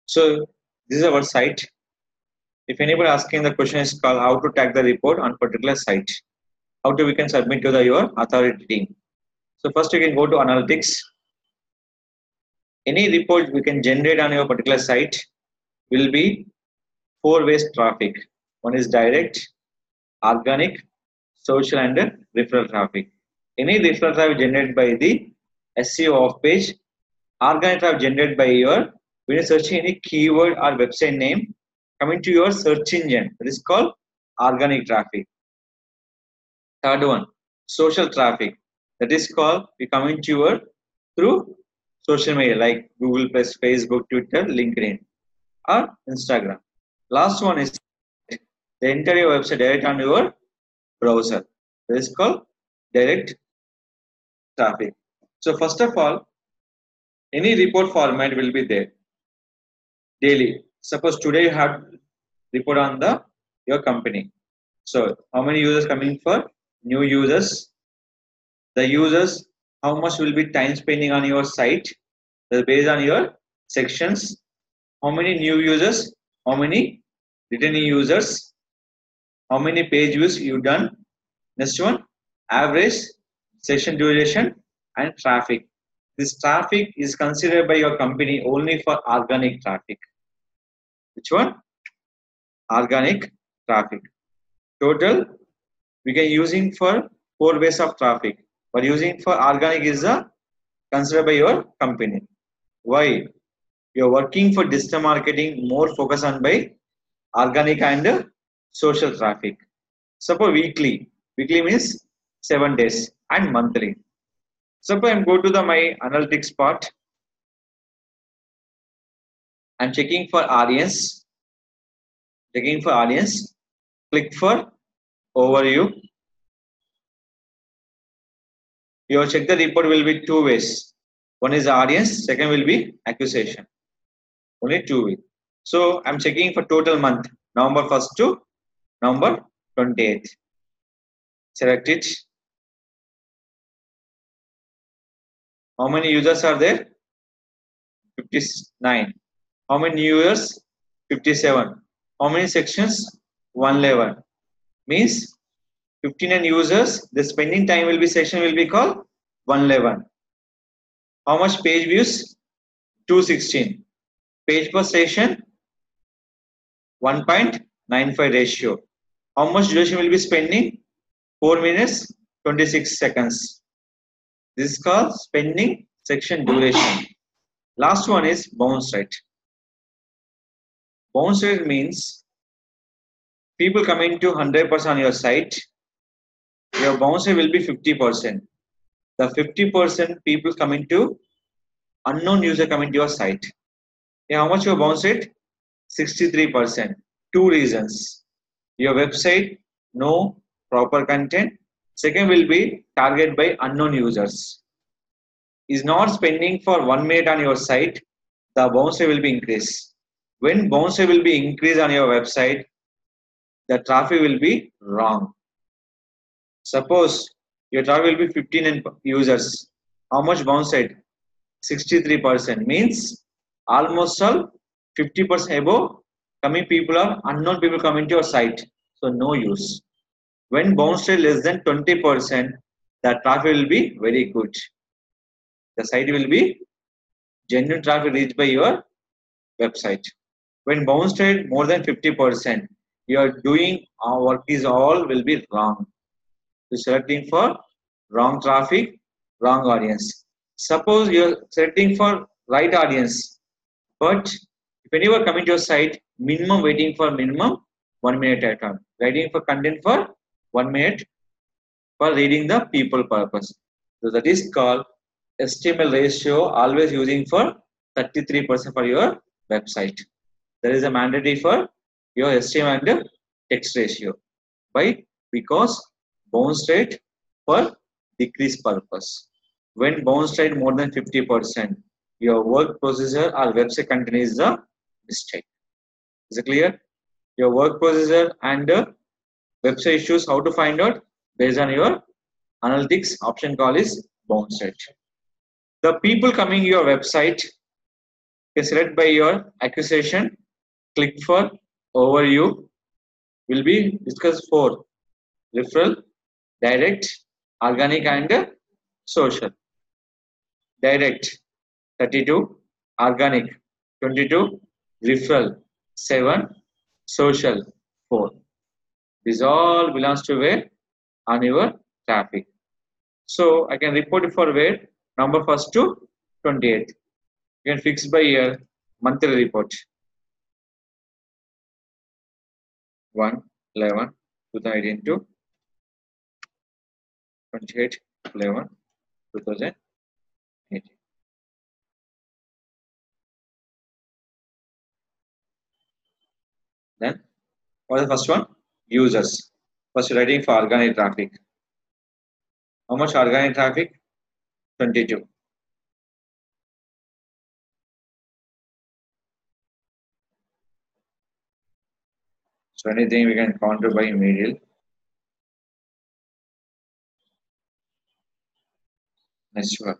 So this is our site. If anybody asking the question is called how to tag the report on particular site, how to we can submit to the your authority team. So first you can go to analytics. Any report we can generate on your particular site will be four ways traffic. One is direct, organic, social, and referral traffic. Any referral traffic generated by the SEO off page, organic traffic generated by your when you searching any keyword or website name coming to your search engine, that is called organic traffic. Third one, social traffic, that is called we coming to your through social media like Google Plus, Facebook, Twitter, LinkedIn, or Instagram. Last one is the entire website direct on your browser. That is called direct traffic. So first of all, any report format will be there daily. Suppose today you have report on the your company. So how many users coming for new users? The users, how much will be time spending on your site? That's based on your sections. How many new users? How many returning users? How many page views you done? Next one, average session duration and traffic. This traffic is considered by your company only for organic traffic. Which one? Organic traffic. Total we can using for four ways of traffic, but using for organic is considered by your company. Why? You're working for digital marketing, more focus on by organic and social traffic. Suppose weekly. Weekly means 7 days and monthly. Suppose I'm go to the my analytics part. I'm checking for audience. Checking for audience. Click for overview. Your check the report will be two ways. One is the audience, second will be acquisition. Only 2 ways. So I'm checking for total month, November 1st to November 28th. Select it. How many users are there? 59. How many users? 57. How many sections? 111. Means 59 users. The spending time will be section will be called 111. How much page views? 216. Page per session 1.95 ratio. How much duration will be spending? 4 minutes 26 seconds. This is called spending section duration. Last one is bounce rate. Bounce rate means people coming to 100% on your site. Your bounce rate will be 50%. The 50% people coming to unknown user coming to your site. Yeah, how much your bounce rate? 63%. Two reasons. Your website, no proper content. Second will be target by unknown users. Is not spending for 1 minute on your site, the bounce rate will be increased. When bounce rate will be increased on your website, the traffic will be wrong. Suppose your traffic will be 15 users. How much bounce rate? 63%. Means almost all 50% above coming people are unknown people coming to your site. So no use. When bounce rate less than 20%, the traffic will be very good. The site will be genuine traffic reached by your website. When bounce rate more than 50%, your doing work is all will be wrong. You're selecting for wrong traffic, wrong audience. Suppose you're selecting for right audience, but if anyone coming to your site, minimum waiting for minimum 1 minute at a time. Waiting for content for 1 minute for reading the people purpose. So that is called HTML ratio always using for 33% for your website. There is a mandatory for your HTML and text ratio. Why? Because bounce rate for decrease purpose. When bounce rate more than 50%, your work procedure or website content is a mistake. Is it clear? Your work procedure and website issues, how to find out? Based on your analytics option call is bounce rate. The people coming to your website, Okay, select by your acquisition. Click for overview. Will be discussed for referral, direct, organic, and social. Direct 32, organic 22, referral 7, social 4. This all belongs to where? On your traffic. So I can report it for where? Number first to 28th. You can fix by year monthly report. 1, 11, 2018 to 28, 11, 2018. Then what is the first one? Users. First writing for organic traffic. How much organic traffic? 22. So anything we can counter by medial. Next one.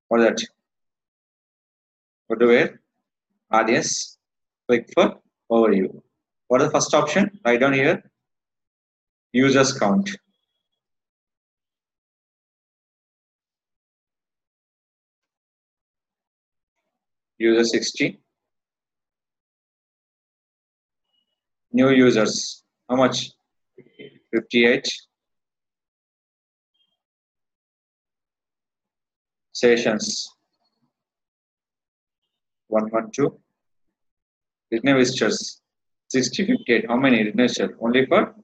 What is that? Go to where? Audience. Click for overview. What is the first option? Write down here. Users count. User 60. New users. How much? 58. Sessions. 112. Return visitors. 60, 58. How many return visitors? Only for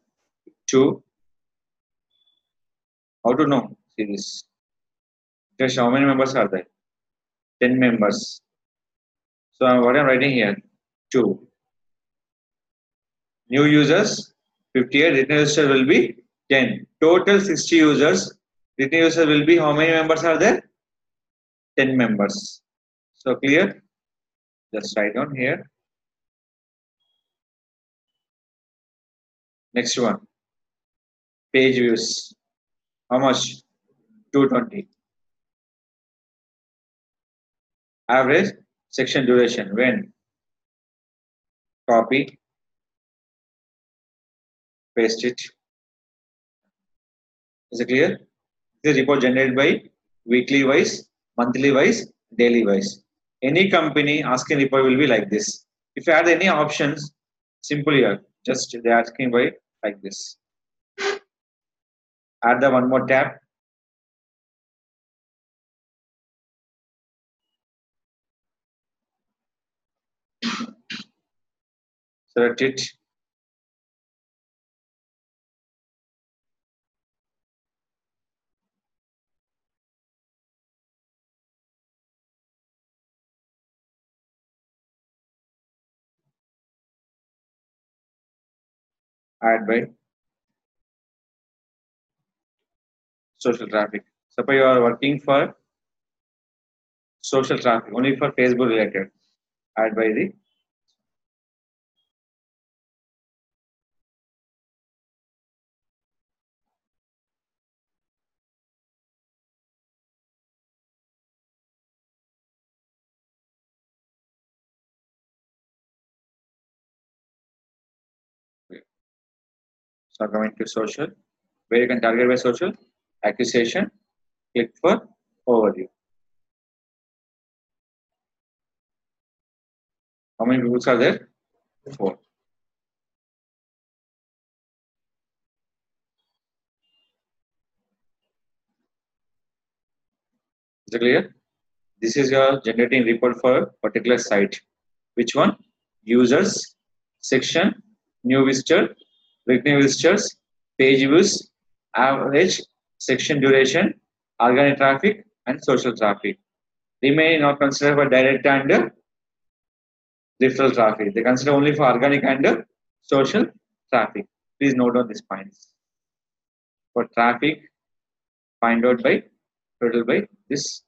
2. How to know? See this. Just how many members are there? 10 members. So what I'm writing here? 2. New users 58. Return users will be 10. Total 60 users. Return users will be how many members are there? 10 members. So clear? Just write down here. Next one. Page views. How much? 220. Average section duration. When? Copy. Paste it. Is it clear? This report generated by weekly wise, monthly wise, daily wise. Any company asking report will be like this. If you add any options, simple here. Just they are asking by like this. Add the one more tab. Select it. Add by social traffic. Suppose you are working for social traffic only for Facebook related. Add by the so coming to social, where you can target by social acquisition. Click for overview. How many groups are there? 4. Is it clear? This is your generating report for a particular site. Which one? Users, section, new visitor, returning visitors, page views, average, section duration, organic traffic, and social traffic. Remaining not considered for direct and referral traffic. They consider only for organic and social traffic. Please note on these points. For traffic, find out by total by this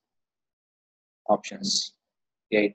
options. 8.